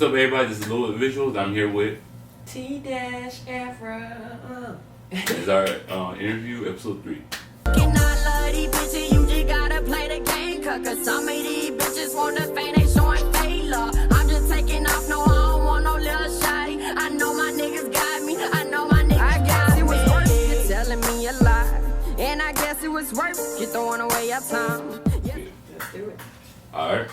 What's up, everybody? This is Little Visuals. I'm here with T-Era. This is our interview, episode 3. You just gotta play the game, cause some of these bitches want to fame, they showing fake love. I'm just taking off, no, I don't want no little shawty. I know my niggas got me, I know my niggas got me. It was worth you telling me a lie, and I guess it was worth you throwing away your time. Let's do it. Alright.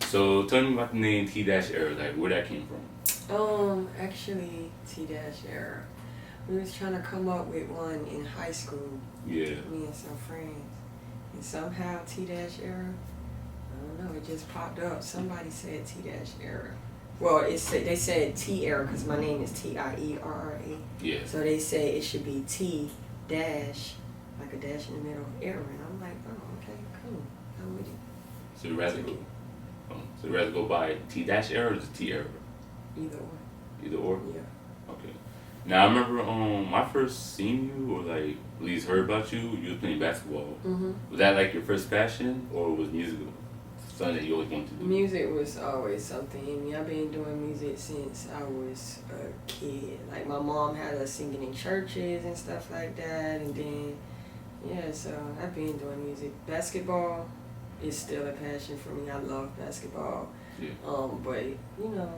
So tell me about the name T-Era, like where that came from. Actually, T-Era. We was trying to come up with one in high school. Yeah. Me and some friends. And somehow T-Era, I don't know, it just popped up. Somebody said T-Era. Well, they said T-Era because my name is Tiera. Yeah. So they say it should be T dash, like a dash in the middle, era. And I'm like, oh, okay, cool. I'm with it. So you rather go by T-Era or just T-Era? Either or. Either or? Yeah. Okay. Now I remember my first seeing you, or like at least heard about you, you was playing basketball. Mm-hmm. Was that like your first passion, or was music something that you always wanted to do? Music was always something in me. I've been doing music since I was a kid. Like my mom had us singing in churches and stuff like that, and then yeah, so I've been doing music. Basketball is still a passion for me. I love basketball. Yeah. But you know,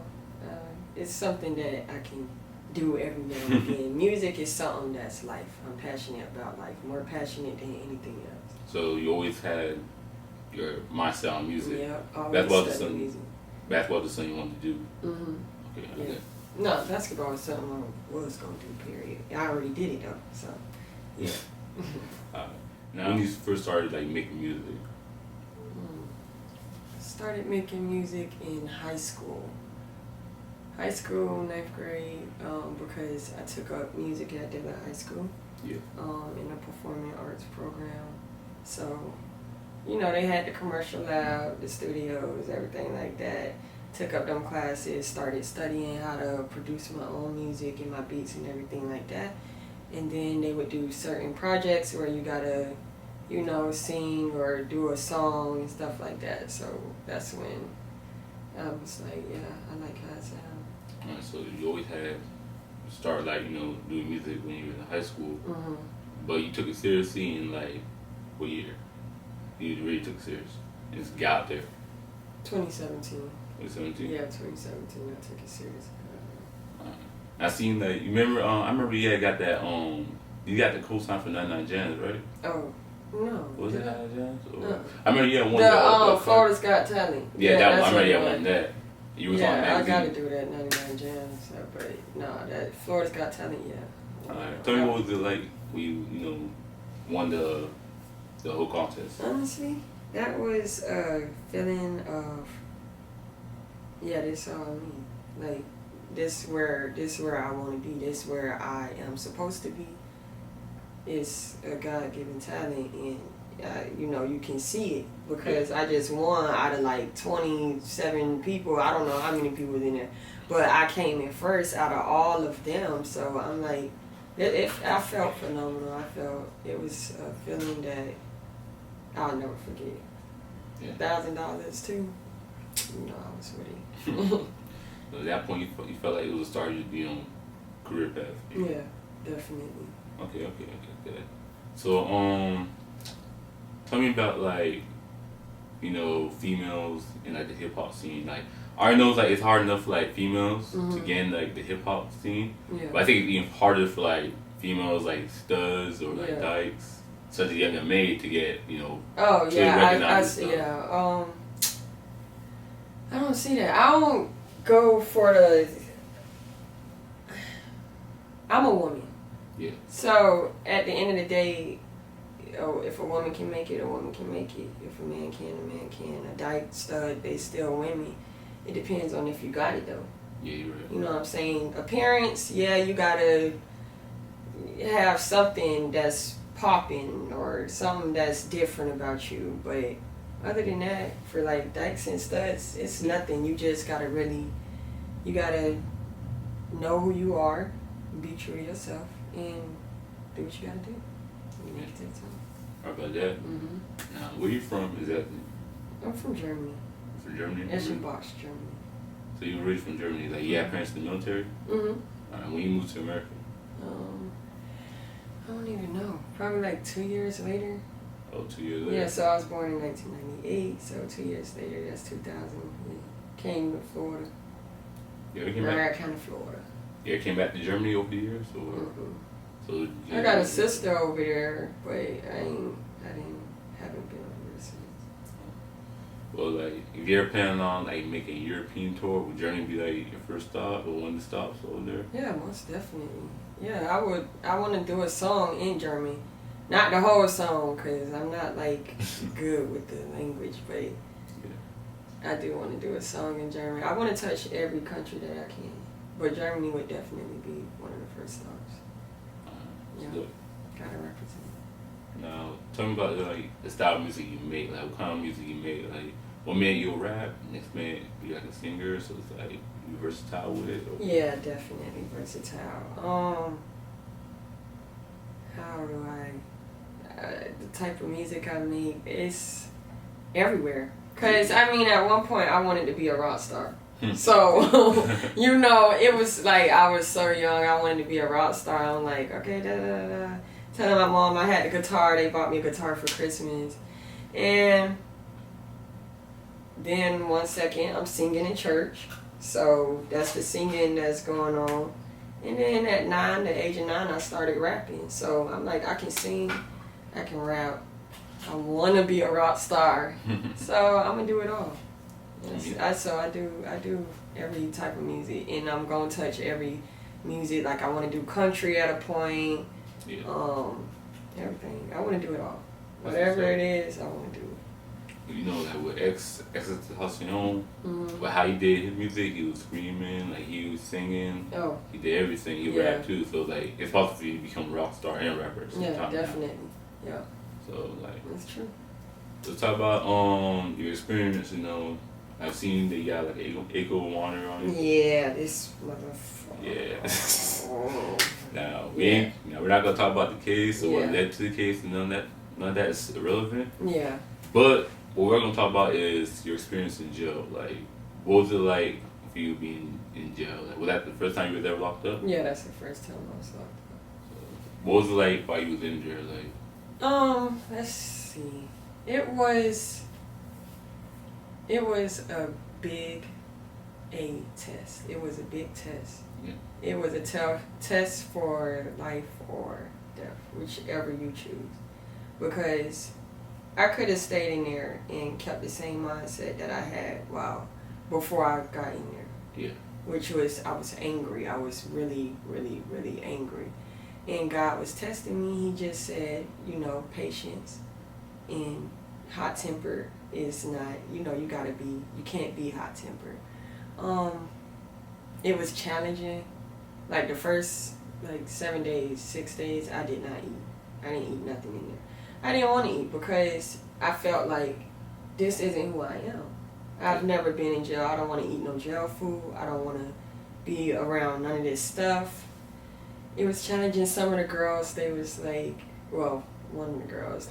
it's something that I can do every now and again. Music is something that's life. I'm passionate about life, more passionate than anything else. So you always had your mindset on music. Yeah, always Basketball is study something. music. Basketball is something you wanted to do. Mm-hmm. Okay. Yeah. Okay. No, basketball is something I was gonna do. Period. I already did it though. So yeah. Now when you first started like making music. Started making music in high school. High school, 9th grade, because I took up music at Dillon High School. Yeah. In a performing arts program. So, you know, they had the commercial lab, the studios, everything like that. Took up them classes, started studying how to produce my own music and my beats and everything like that. And then they would do certain projects where you gotta, you know, sing or do a song and stuff like that. So that's when I was like, yeah, I like how it sounds. Alright, so you always had start like, you know, doing music when you were in high school. Mm-hmm. But you took it seriously in like what year? You really took it serious and just got out there. 2017. 2017? Yeah, 2017 I took it serious. I seen that. You remember? I remember you had got that. You got the co-sign for 99 Jams, right? Oh no. Was it did I? 99 Jams? Or? No. I remember you had one. The Florida's Got Talent. Yeah, that one. I that's remember you what had it one that. You was on yeah, I magazine. gotta do that 99 Jams. So, but no, that Florida's Got Talent. Yeah. Alright. Tell me what was it like when you won the whole contest. Honestly, that was a feeling of this all me. Like this where I want to be. This where I am supposed to be. It's a God-given talent, and you can see it because I just won out of like 27 people. I don't know how many people was in there, but I came in first out of all of them. So I'm like, I felt phenomenal. I felt it was a feeling that I'll never forget. Yeah. $1,000 too. I was with it. So at that point, you felt like it was a start to be on career path. Yeah, definitely. Okay. So tell me about like, females in like the hip hop scene. Like I already know it's hard enough for like females to get in like the hip hop scene. Yeah. But I think it's even harder for like females like studs or like dykes, such as young made to get Oh to yeah, recognize I don't see that. I don't go for the. I'm a woman. Yeah. So at the end of the day, if a woman can make it, a woman can make it. If a man can, a man can. A dyke, stud, they still women. It depends on if you got it though. Yeah, you're right. You know what I'm saying? Appearance, yeah, you gotta have something that's popping or something that's different about you. But other than that, for like dykes and studs, it's nothing. You just gotta you gotta know who you are, be true to yourself, and do what you gotta do. You make it to the top. How about that? Mm-hmm. Now, where you from exactly? I'm from Germany. From Germany? Eschenbach, Germany. So you were originally from Germany. Like, you had parents in the military? Mm-hmm. When you moved to America? I don't even know. Probably like 2 years later. Oh, 2 years later? Yeah, so I was born in 1998, so 2 years later, that's 2000. Yeah. Came to Florida. You ever came back? Kind of Florida. You ever came back to Germany over the years? Or? Mm-hmm. So I got a sister over there, but haven't been over there since. Well, like, if you're planning on like making a European tour, would Germany be like your first stop or one of the stops over there? Yeah, most definitely. Yeah, I want to do a song in German, not the whole song, cause I'm not like good with the language, but I do want to do a song in German. I want to touch every country that I can, but Germany would definitely be one of the first stops. Yeah, gotta represent. Now, tell me about like the style of music you make. Like, what kind of music you make? Like, one minute you'll rap, next minute be like a singer. So it's like you versatile with it. Or? Yeah, definitely versatile. How do the type of music I make is everywhere. Cause I mean, at one point I wanted to be a rock star. So, it was like I was so young. I wanted to be a rock star. I'm like, okay, telling my mom I had the guitar. They bought me a guitar for Christmas, and then 1 second I'm singing in church. So that's the singing that's going on. And then at the age of 9, I started rapping. So I'm like, I can sing, I can rap. I want to be a rock star. So I'm gonna do it all. So I do every type of music, and I'm gonna touch every music. Like, I want to do country at a point. Yeah. Everything. I want to do it all. Whatever it is, I want to do it. You know, like with Exaltation, but how he did his music, he was screaming, like he was singing. Oh. He did everything. He rapped too. So like, it's possible for you to become a rock star and rapper at the same time. Definitely. Yeah. So like, that's true. Let's talk about your experience. I've seen that you got like Echo Warner on you. Yeah, this motherfucker. Yeah. Now we're not gonna talk about the case or what led to the case, and none of that is irrelevant. Yeah. But what we're gonna talk about is your experience in jail. Like, what was it like for you being in jail? Like, was that the first time you were ever locked up? Yeah, that's the first time I was locked up. So, what was it like while you was in jail? Like, let's see. It was a big test. It was a big test. Yeah. It was a test for life or death, whichever you choose. Because I could have stayed in there and kept the same mindset that I had before I got in there. Yeah. Which was, I was angry. I was really, really, really angry. And God was testing me. He just said, patience and hot-tempered is not, you can't be hot-tempered. It was challenging. Like the first 7 days, 6 days, I did not eat. I didn't eat nothing in there. I didn't want to eat because I felt like this isn't who I am. I've never been in jail. I don't want to eat no jail food. I don't want to be around none of this stuff. It was challenging. Some of the girls, they was like, well, one of the girls,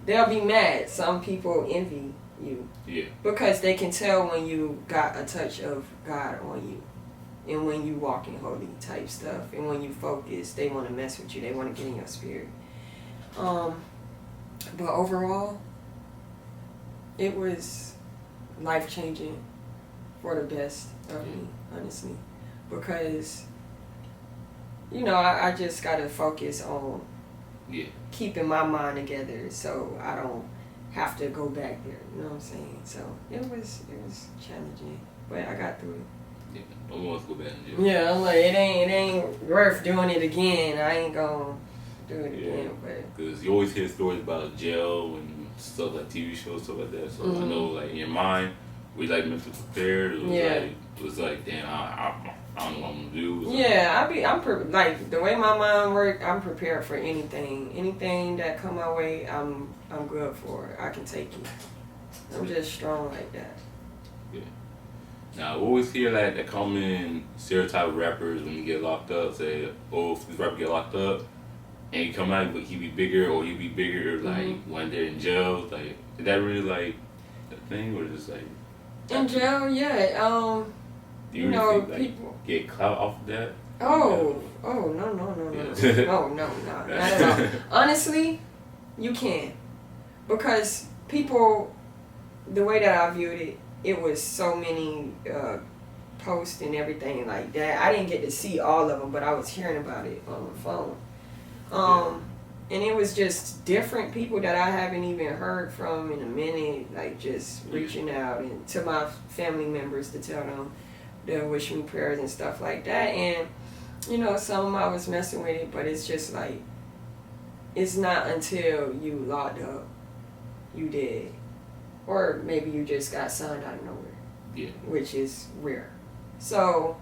they'll be mad. Some people envy you. Yeah. Because they can tell when you got a touch of God on you. And when you walk in holy type stuff. And when you focus, they want to mess with you. They want to get in your spirit. But overall, it was life-changing for the best of me, honestly. Because, I just got to focus on keeping my mind together so I don't have to go back there. You know what I'm saying? So it was challenging, but I got through it. Yeah, I want to go back in jail. Yeah, I'm like, it ain't worth doing it again. I ain't gonna do it again. But because you always hear stories about jail and stuff like TV shows, stuff like that. So I know, like in your mind, we like mentally prepared. It was like, damn, I don't know what I'm gonna do. Like the way my mind works, I'm prepared for anything. Anything that come my way, I'm good for it. I can take it. I'm just strong like that. Yeah. Now, we always hear like the common stereotype of rappers when you get locked up, say, oh, if this rapper get locked up and he come out, but he be bigger or he be bigger like when they're in jail. Like, is that really like a thing or just like? In jail, yeah. Do you really think, like, people get clout off of that? No. No, not at all. Honestly, you can. Because people, the way that I viewed it, it was so many posts and everything like that. I didn't get to see all of them, but I was hearing about it on the phone. And it was just different people that I haven't even heard from in a minute, like just reaching out and to my family members to tell them to wish me prayers and stuff like that. And you know, some of them I was messing with it, but it's just like, it's not until you locked up, you did. Or maybe you just got signed out of nowhere. Yeah. Which is rare. So,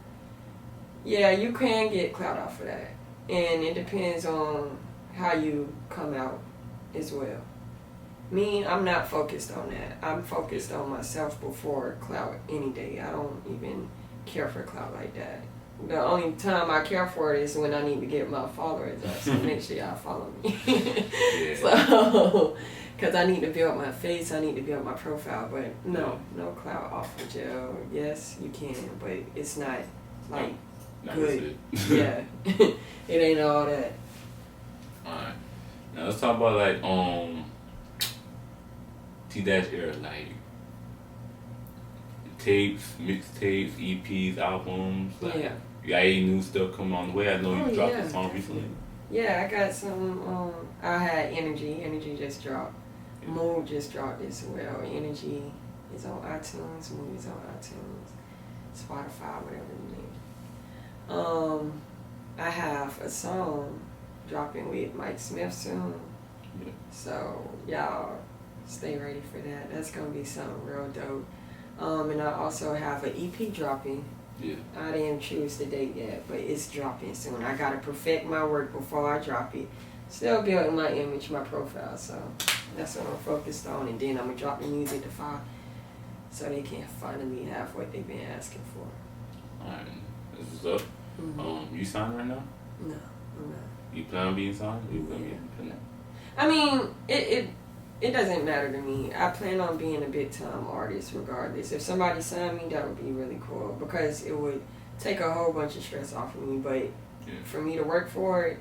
yeah, you can get clout off of that. And it depends on how you come out as well. Me, I'm not focused on that. I'm focused on myself before clout any day. I don't even care for clout like that. The only time I care for it is when I need to get my followers up, so make sure y'all follow me. So, because I need to build my face, I need to build my profile, but no clout off of jail. Yes, you can, but it's not like good. Yeah, it ain't all that. Alright, now let's talk about like T-ERA, like tapes, mixtapes, EPs, albums. Like, you got any new stuff coming on the way? I know you dropped a song recently. Yeah, I got some. I had Energy just dropped. Mood just dropped as well. Energy is on iTunes. Mood is on iTunes, Spotify, whatever you need. I have a song dropping with Mike Smith soon. Yeah. So y'all stay ready for that. That's gonna be something real dope. And I also have an EP dropping. Yeah. I didn't choose the date yet, but it's dropping soon. I gotta perfect my work before I drop it. Still building my image, my profile, so that's what I'm focused on. And then I'm gonna drop the music to Five, so they can finally have what they've been asking for. Alright, this is up. Mm-hmm. You signed right now? No, I'm not. You plan on being signed? Or you gonna be independent? I mean, it doesn't matter to me. I plan on being a big time artist regardless. If somebody signed me, that would be really cool because it would take a whole bunch of stress off of me. But for me to work for it,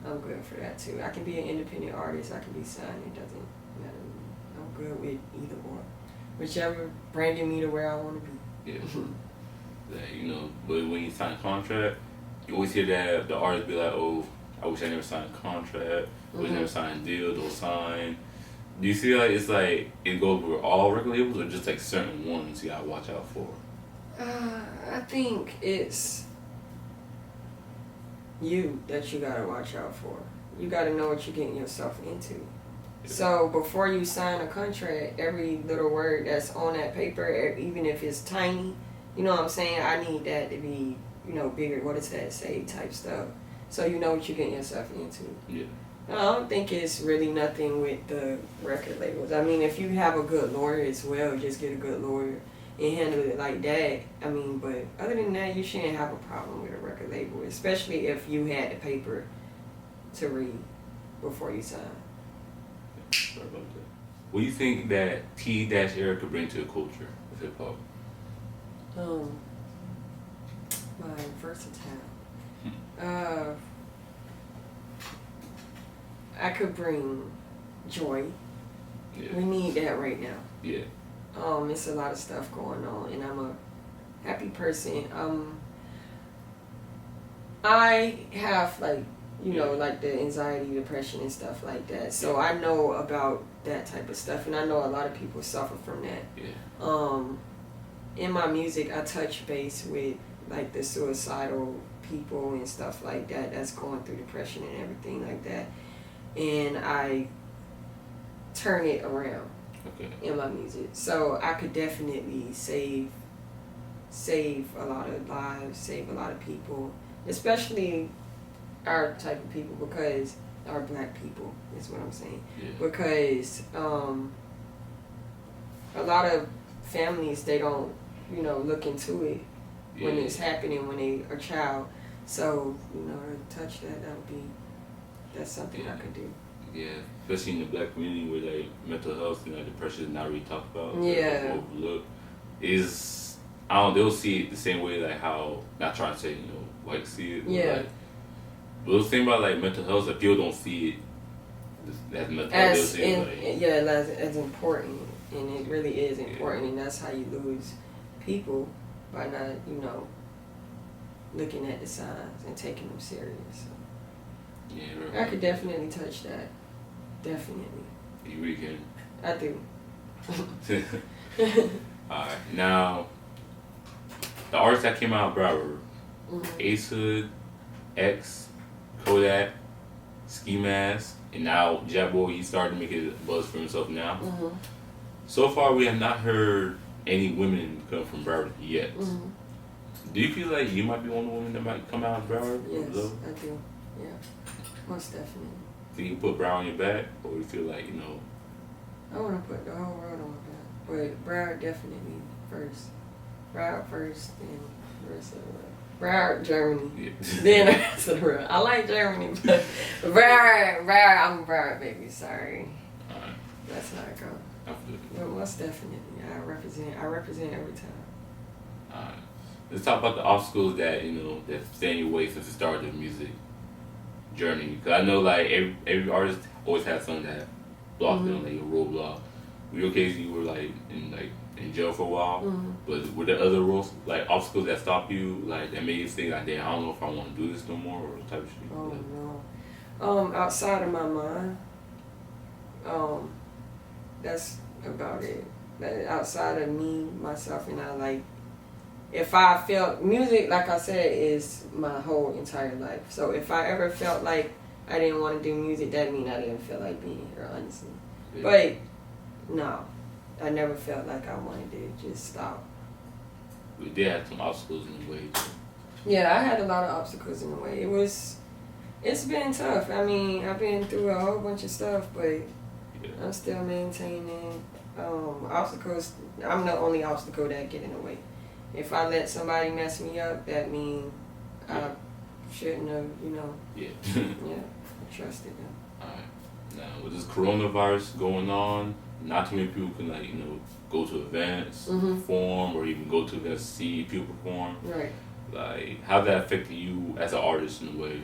I'm good for that too. I can be an independent artist. I can be signed. It doesn't matter to me. I'm good with either or. Whichever bringing me to where I want to be. Yeah. You know, but when you sign a contract, you always hear that the artist be like, "Oh, I wish I never signed a contract. I wish I never signed a deal. Don't sign." Do you feel like it's like it goes with all record labels or just like certain ones you gotta watch out for? I think it's you that you gotta watch out for. You gotta know what you're getting yourself into. Yeah. So before you sign a contract, every little word that's on that paper, even if it's tiny, you know what I'm saying? I need that to be, you know, bigger. What does that say? Type stuff. So you know what you're getting yourself into. Yeah. I don't think it's really nothing with the record labels. I mean, if you have a good lawyer as well, just get a good lawyer and handle it like that. I mean, but other than that, you shouldn't have a problem with a record label, especially if you had the paper to read before you sign. Sorry about that. What do you think that T-ERA could bring to the culture of hip hop? My versatile. I could bring joy. Yeah. We need that right now. Yeah. It's a lot of stuff going on, and I'm a happy person. I have like, you know, like the anxiety, depression, and stuff like that. So I know about that type of stuff, and I know a lot of people suffer from that. Yeah. In my music, I touch base with like the suicidal people and stuff like that that's going through depression and everything like that. And I turn it around in my music. So I could definitely save a lot of lives, save a lot of people, especially our type of people, because our black people is what I'm saying. Yeah. Because a lot of families, they don't, you know, look into it when it's happening when they are a child. So, you know, to touch that's something I could do. Yeah, especially in the black community where like mental health and like depression is not really talked about. Yeah. Overlooked. is, I don't, they'll see it the same way, like how, not trying to say, white see it. Yeah. But the thing about like mental health, like people don't see it as mental health. As important, and it really is important, and that's how you lose people by not, looking at the signs and taking them serious. So. Yeah, right. I could definitely touch that. Definitely. You really can. I do. Alright, now the artists that came out of Broward, Ace Hood, X, Kodak, Ski Mask, and now Jack Boy, he started making a buzz for himself now. So far, we have not heard any women come from Broward yet. Do you feel like you might be one of the women that might come out of Broward? Yes, I do. Yeah, most definitely. Do you put Broward on your back, or you feel like, I want to put the whole world on my back, but Broward definitely first. Broward first, then the rest of the world. Broward, Germany, then the rest of the world. I like Germany, but Broward, I'm a Broward baby. Sorry, that's how it goes. But most definitely, I represent every time. Let's talk about the obstacles that that stand in your way since the start of the music journey. Cause I know like every artist always has something that blocked them, like a roadblock. In your case, you were like in jail for a while, but were there other obstacles that stopped you, like that made you think like, damn, I don't know if I want to do this no more, or type of shit? Oh no, outside of my mind, that's about it. Outside of me, myself, and I, like, if I felt music, like I said, is my whole entire life. So if I ever felt like I didn't want to do music, that means I didn't feel like being here, honestly. Yeah. But no, I never felt like I wanted to just stop. We did have some obstacles in the way too. Yeah, I had a lot of obstacles in the way. It's been tough. I mean, I've been through a whole bunch of stuff, but I'm still maintaining obstacles. I'm the only obstacle that get in the way. If I let somebody mess me up, that means I shouldn't have, Yeah. I trusted them. Alright. Now, with this coronavirus going on, not too many people can, go to events, perform, or even go to events to see people perform. Right. Like, how that affected you as an artist in a way?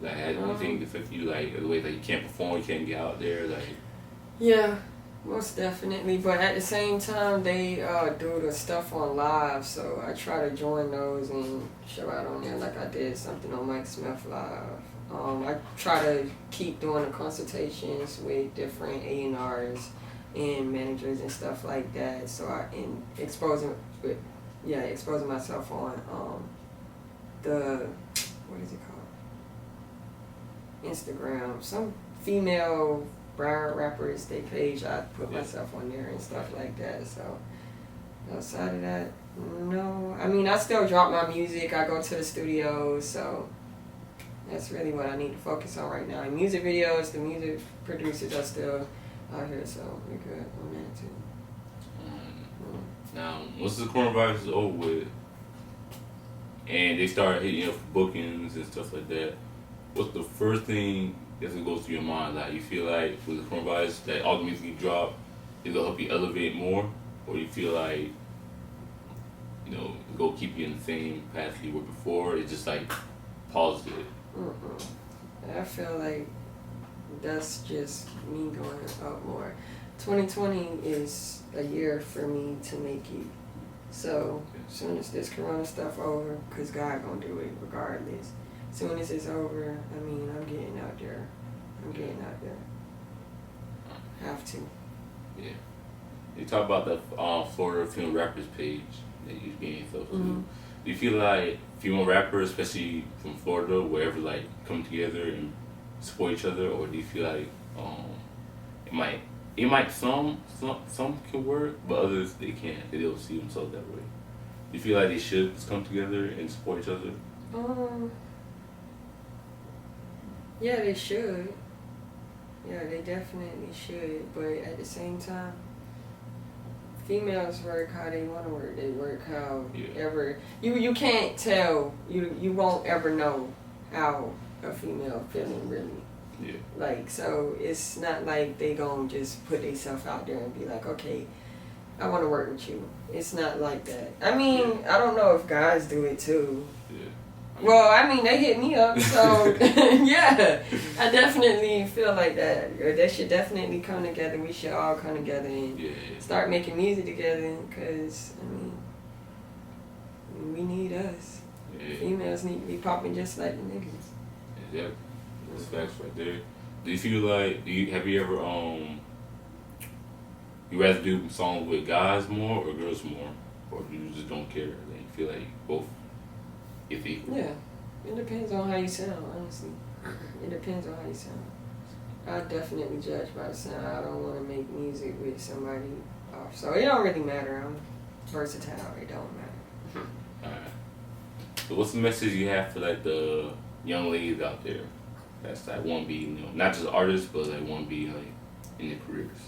Like, has anything affected you, like, the way that you can't perform, you can't get out there, like? Yeah, most definitely. But at the same time, they do the stuff on live, so I try to join those and show out on there. Like I did something on Mike Smith Live. I try to keep doing the consultations with different A&Rs and managers and stuff like that. So exposing myself on what is it called? Instagram. Some female Broward rappers, they page, I put myself on there and stuff like that. So outside of that, no. I mean, I still drop my music. I go to the studio, so that's really what I need to focus on right now. And music videos, the music producers are still out here, so we're good on that too. Now, once the coronavirus is over with, and they start hitting you up for bookings and stuff like that, what's the first thing that's gonna go through your mind? Like, you feel like with the coronavirus that all the music you drop is gonna help you elevate more, or you feel like go keep you in the same path you were before? It just like paused it. I feel like that's just me going up more. 2020 is a year for me to make it. So as soon as this corona stuff over, cause God gonna do it regardless. As soon as it's over, I mean, I'm getting out there. Have to. Yeah. You talk about the Florida female rappers page that you gained yourself to. Do you feel like female rappers, especially from Florida, wherever, like, come together and support each other, or do you feel like it might some can work, but others they can't. They don't see themselves that way. Do you feel like they should just come together and support each other? Yeah, they should. Yeah, they definitely should. But at the same time, females work how they want to work. They work however. You can't tell. You won't ever know how a female feeling really. Yeah. Like, so it's not like they gonna just put themselves out there and be like, okay, I want to work with you. It's not like that. I mean, I don't know if guys do it too. Yeah. Well, I mean, they hit me up, so yeah, I definitely feel like that. They should definitely come together. We should all come together and start making music together, because, I mean, we need us. Yeah. Females need to be popping just like the niggas. Yeah, that's facts right there. Do you feel like, have you ever, you rather do songs with guys more or girls more? Or do you just don't care? Like, you feel like both is equal? Yeah, it depends on how you sound, honestly. It depends on how you sound. I definitely judge by the sound. I don't want to make music with somebody off. So it don't really matter. I'm versatile. It don't matter. Alright. So what's the message you have for like the young ladies out there that's like want to be, you know, not just artists, but like want to be like in their careers?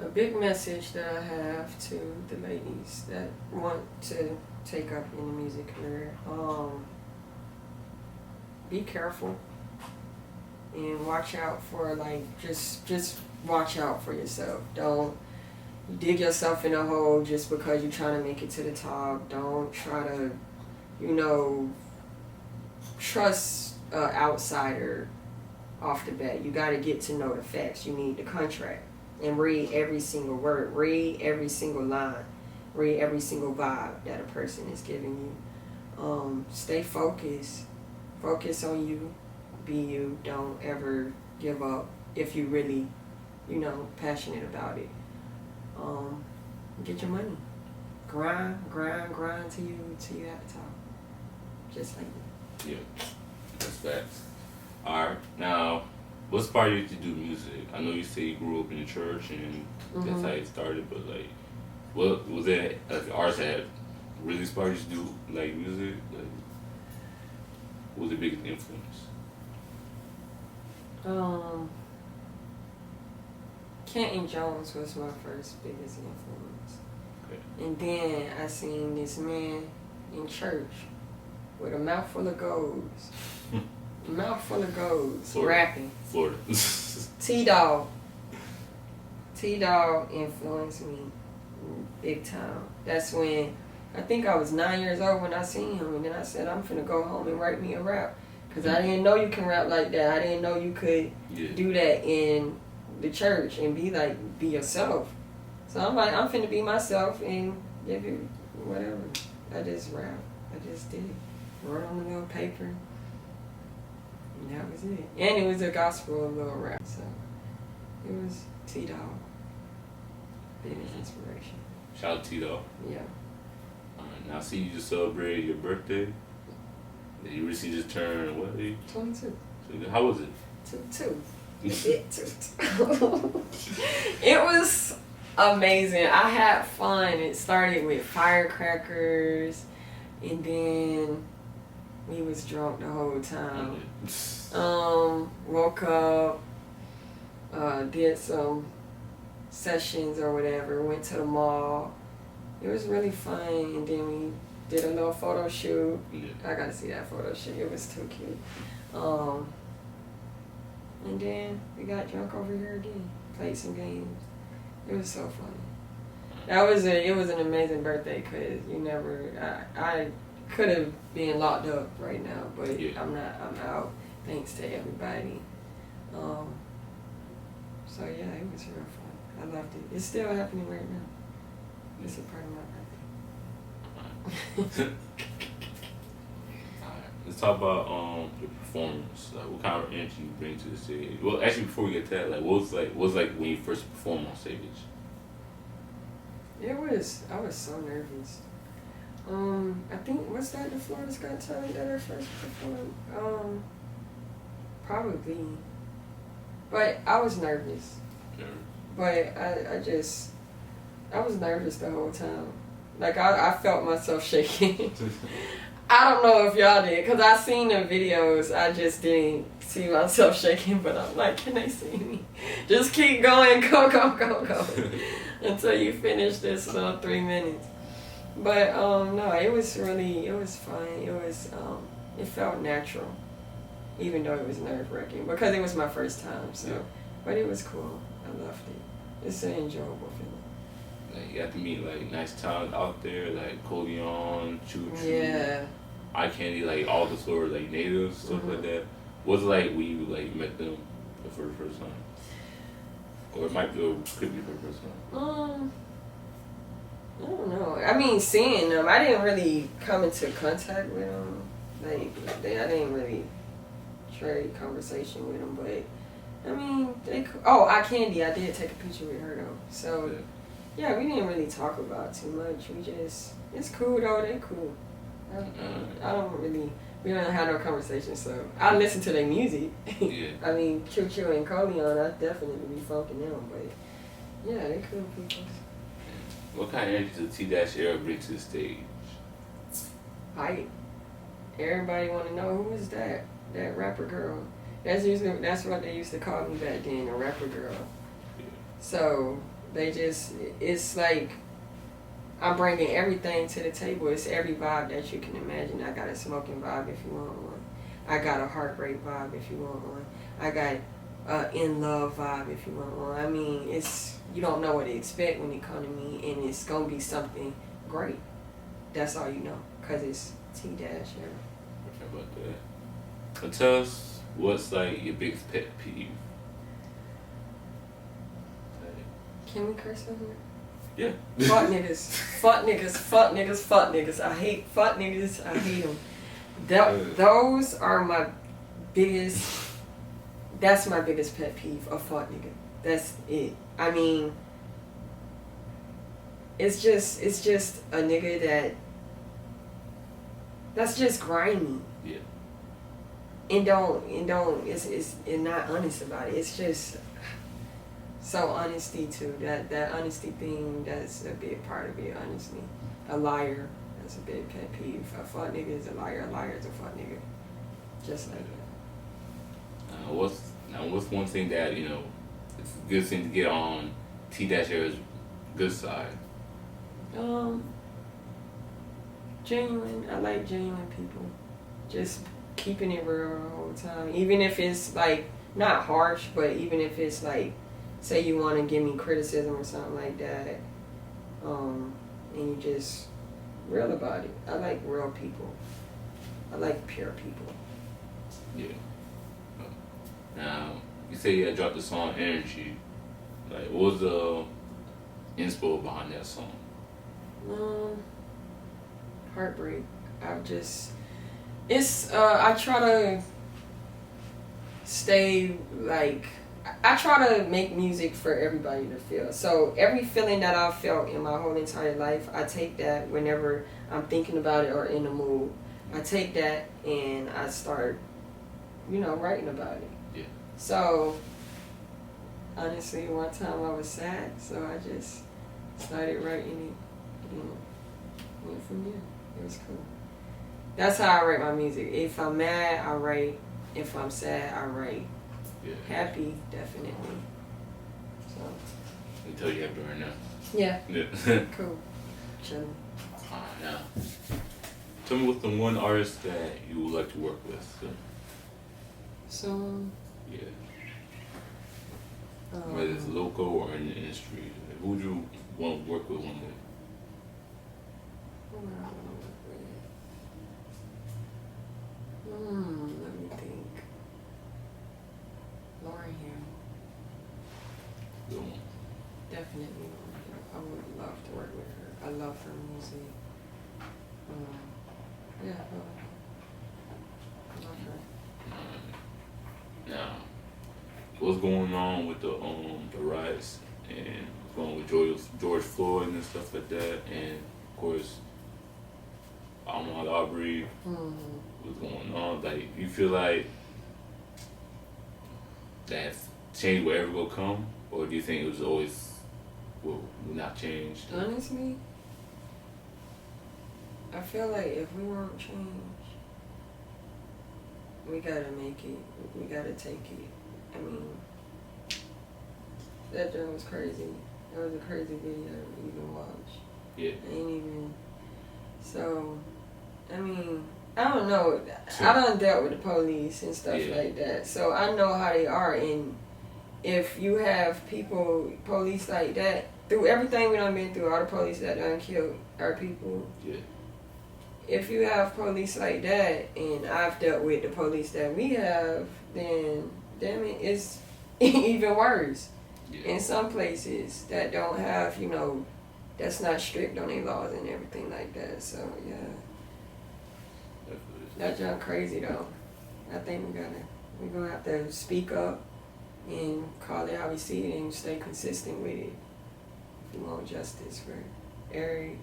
A big message that I have to the ladies that want to take up in the music career, be careful and watch out for, like, just watch out for yourself. Don't dig yourself in a hole just because you're trying to make it to the top. Don't try to, you know, trust an outsider off the bat. You got to get to know the facts. You need the contract and read every single word, read every single line, read every single vibe that a person is giving you. Stay focused. Focus on you. Be you. Don't ever give up if you really, you know, passionate about it. Get your money. Grind till you have the top. Just like that. Yeah, that's facts. Alright, now, what inspired you to do music? I know you say you grew up in the church and that's how it started, but like, what was that, like, artists that really inspired you to do like music? Like, what was the biggest influence? Kenton Jones was my first biggest influence. Okay. And then I seen this man in church with a mouthful of golds. Florida. Rapping. Florida. T-Dog influenced me big time. That's when, I think I was 9 years old when I seen him, and then I said, I'm finna go home and write me a rap. Because I didn't know you can rap like that. I didn't know you could do that in the church and be yourself. So I'm like, I'm finna be myself and give it whatever. I just rap. I just did it. Wrote on a little paper. And that was it. And it was a gospel little rap. So it was T-Dog. Biggest inspiration. Shout out T-Dog. Yeah. Alright, now see you just celebrated your birthday. You recently just turned, what age? 22. So how was it? 22. It was amazing. I had fun. It started with firecrackers, and then we was drunk the whole time. Woke up, did some sessions or whatever, went to the mall. It was really fun, and then we did a little photo shoot. I gotta see that photo shoot. It was too cute. And then we got drunk over here again. Played some games. It was so fun. It was an amazing birthday, because I could have been locked up right now, but I'm not. I'm out. Thanks to everybody. So yeah, it was real fun. I loved it. It's still happening right now. It's a part of my birthday. Alright, let's talk about your performance. Like, what kind of energy you bring to the stage? Well, actually, before we get to that, like, what was like when you first performed on stage? I was so nervous. I think, was that the Florida's Got Talent that I first performed? Probably. But I was nervous. Yeah. But I was nervous the whole time. Like, I felt myself shaking. I don't know if y'all did, because I seen the videos. I just didn't see myself shaking, but I'm like, can they see me? Just keep going, go. Until you finish this little 3 minutes. But, no, it was fun. It felt natural, even though it was nerve-wracking, because it was my first time, so. But it was cool. I loved it. It's an enjoyable feeling. Like you have to meet like nice talent out there, like Coleon, Choo Choo, Yeah. Eye Candy, like all the sort of like natives, stuff like that. What's it like when you like met them for the first time? Or it might be, or could be for the first time. I don't know. I mean, seeing them, I didn't really come into contact with them. Like, I didn't really trade conversation with them, but I mean, Eye Candy, I did take a picture with her though. So, yeah, we didn't really talk about too much. It's cool though, they cool. We don't have no conversation, so I listen to their music. Yeah. I mean, Choo Choo and Coleon, I definitely be funking them, but yeah, they cool people. What kind of energy does TERA bring to the stage? Hype. Everybody want to know who is that rapper girl. That's what they used to call me back then, a rapper girl. Yeah. So it's like I'm bringing everything to the table. It's every vibe that you can imagine. I got a smoking vibe if you want one. I got a heartbreak vibe if you want one. I got a in love vibe if you want one. I mean, you don't know what to expect when you come to me, and it's gonna be something great. That's all you know, cause it's TERA. How about that? But tell us what's like your biggest pet peeve. Can we curse on here? Yeah. Fuck niggas. Fuck niggas. Fuck niggas. Fuck niggas. I hate fuck niggas. I hate them. Those are my biggest. That's my biggest pet peeve. A fuck nigga. That's it. I mean, it's just a nigga that's just grimy. Yeah. And it's not honest about it. It's just so honesty too. That honesty thing, that's a big part of it, honestly. A liar, that's a big pet peeve. A fuck nigga is a liar is a fuck nigga. Just like that. What's one thing that, you know, it's a good thing to get on TERA's good side? Genuine. I like genuine people. Just keeping it real the whole time. Even if it's like not harsh, but even if it's like, say you want to give me criticism or something like that, and you just real about it. I like real people. I like pure people. Yeah. Now, you say you dropped the song Energy. Like, what was the inspo behind that song? Heartbreak. I try to stay like, I try to make music for everybody to feel. So every feeling that I've felt in my whole entire life, I take that whenever I'm thinking about it or in the mood. I take that and I start, writing about it. Yeah. So, honestly, one time I was sad, so I just started writing it. Went from there. It was cool. That's how I write my music. If I'm mad, I write. If I'm sad, I write. Yeah. Happy, definitely. So. Until you have to right now. Yeah. Yeah. Cool. Chilling. Now, tell me what's the one artist that you would like to work with. So. Yeah. Whether it's local or in the industry, who would you want to work with one day? Who would I want to work with? Let me think. Lauren Hill. Good one. Definitely Lauren Hill. I would love to work with her. I love her music. Yeah, I love her. Now, what's going on with the riots and what's going on with George Floyd and stuff like that, and of course, Ahmaud Arbery. What's going on? Like, you feel like that change will ever go come, or do you think it was always will not change? Honestly, I feel like if we want change, we gotta make it. We gotta take it. I mean, that joke was crazy. That was a crazy video to even watch. Yeah. Ain't even. So, I mean, I don't know. I done dealt with the police and stuff like that. So I know how they are, and if you have police like that, through everything we done been through, all the police that done killed our people. Yeah. If you have police like that, and I've dealt with the police that we have, then damn it, it's even worse. Yeah. In some places that don't have, that's not strict on their laws and everything like that. So yeah, that's just crazy though. I think we're gonna have to speak up and call it how we see it and stay consistent with it. If we want justice for every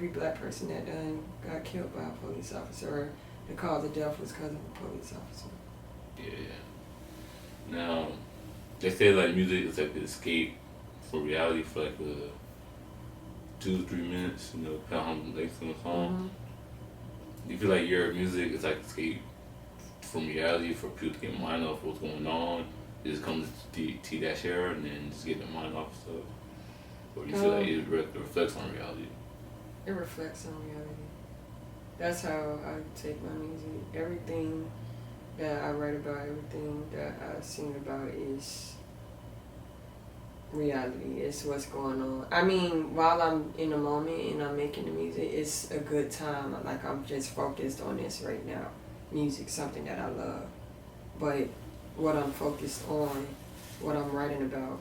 black person that done got killed by a police officer, or the cause of death was because of a police officer. Yeah. Now, they say like music is like the escape from reality for like 2 to 3 minutes, depending on how length of the song. Mm-hmm. Do you feel like your music is like escape from reality for people to get mind off what's going on? It just comes to that share and then just get their mind off stuff? Or do you feel like it reflects on reality? It reflects on reality. That's how I take my music. Everything that I write about, everything that I sing about is reality. It's what's going on. I mean, while I'm in the moment and I'm making the music, it's a good time. Like, I'm just focused on this right now. Music, something that I love. But what I'm focused on, what I'm writing about,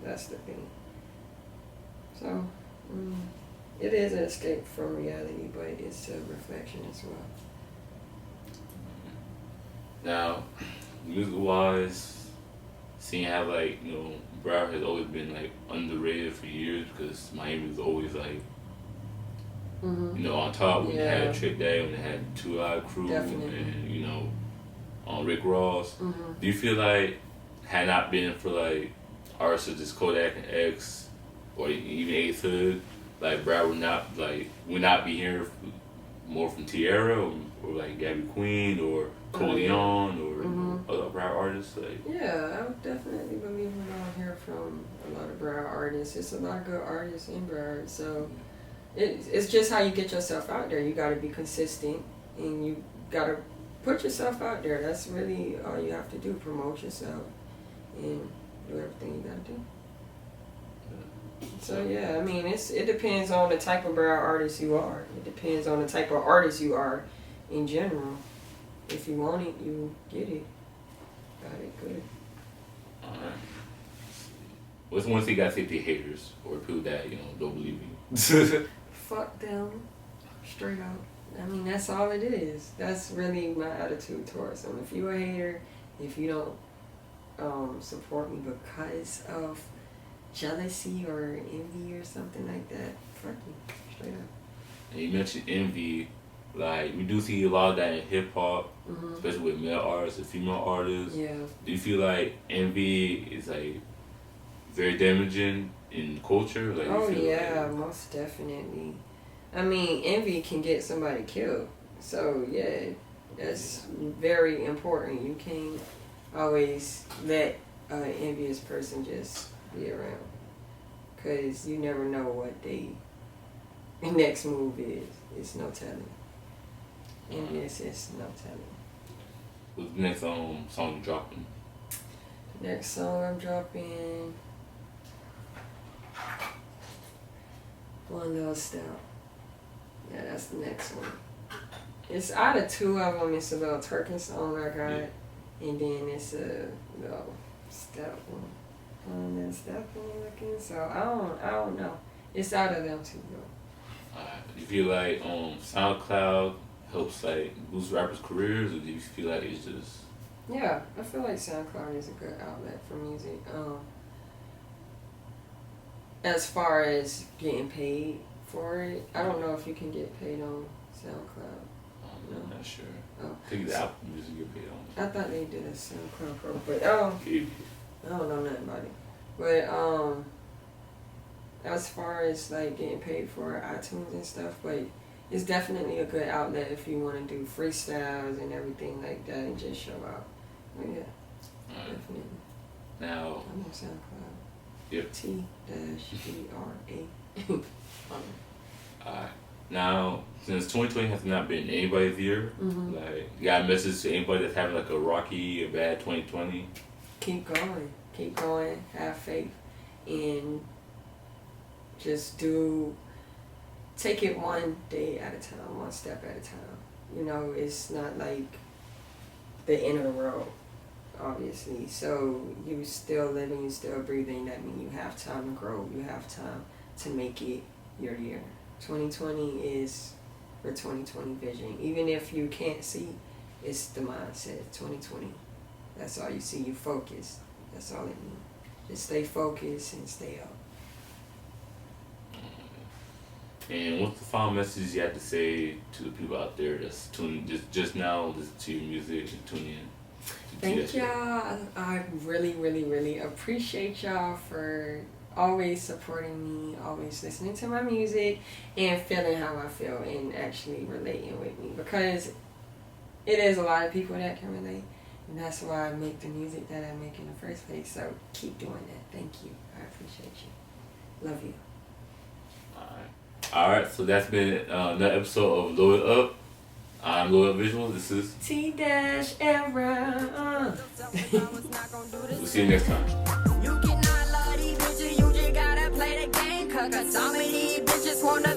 that's the thing. So, it is an escape from reality, but it's a reflection as well. Now, music-wise, seeing how Broward has always been underrated for years because Miami was always on top when they had Trick Day, when they had 2 Live Crew, Definitely. and on Rick Ross. Mm-hmm. Do you feel like had not been for artists such as Kodak and X, or even Ace Hood, Broward would not be hearing more from TERA or Gabby Queen or Cole Leon or other Broward artists? Yeah, I would definitely believe we're gonna hear from a lot of Broward artists. It's a lot of good artists in Broward, so it's just how you get yourself out there. You gotta be consistent and you gotta put yourself out there. That's really all you have to do. Promote yourself and do everything you gotta do. So yeah, I mean, it depends on the type of Broward artist you are. It depends on the type of artist you are in general. If you want it, you get it. Got it good. Alright. What's one thing you gotta say to the haters or people that don't believe you? Fuck them, straight up. I mean, that's all it is. That's really my attitude towards them. If you're a hater, if you don't support me because of jealousy or envy or something like that, fuck you, straight up. And you mentioned envy. We do see a lot of that in hip hop, especially with male artists and female artists. Yeah. Do you feel like envy is very damaging in culture? Oh yeah, most definitely. I mean, envy can get somebody killed. So yeah, that's very important. You can't always let an envious person just be around, cause you never know what their next move is. It's no telling. Envious is no telling. What's the next song you dropping? The next song I'm dropping, One Little Step. Yeah, that's the next one. It's out of 2 of them. It's a little twerking song I got, and then it's a little step one. And then step one looking. So I don't know. It's out of them 2 though. Do you feel like SoundCloud helps boost rappers' careers, or do you feel like it's just? Yeah, I feel like SoundCloud is a good outlet for music. As far as getting paid for it, I don't know if you can get paid on SoundCloud. I'm not sure. Oh. I think the Apple Music get paid on. I thought they did a SoundCloud program, but I don't know nothing about it. But as far as getting paid for iTunes and stuff, but it's definitely a good outlet if you want to do freestyles and everything like that and just show out. But yeah, definitely. Now, I'm on SoundCloud. Yep. T-E-R-A. Alright. Now, since 2020 has not been anybody's year, you got a message to anybody that's having a rocky or bad 2020? Keep going. keep going, have faith, and just take it one day at a time, one step at a time. You know, it's not like the end of the world, obviously. So you still living, you still breathing. That means you have time to grow. You have time to make it your year. 2020 is your 2020 vision. Even if you can't see, it's the mindset. 2020. That's all you see. You focus. That's all it means. Just stay focused and stay up. And what's the final message you have to say to the people out there that's tuning just now, listen to your music and tune in? Thank y'all. I really, really, really appreciate y'all for always supporting me, always listening to my music, and feeling how I feel and actually relating with me. Because it is a lot of people that can relate, and that's why I make the music that I make in the first place. So keep doing that. Thank you. I appreciate you. Love you. Alright, so that's been another episode of Load It Up. I'm Load Up Visuals. This is T-Era. We'll see you next time. You cannot love these bitches, you just gotta play the game. Cause some of these bitches wanna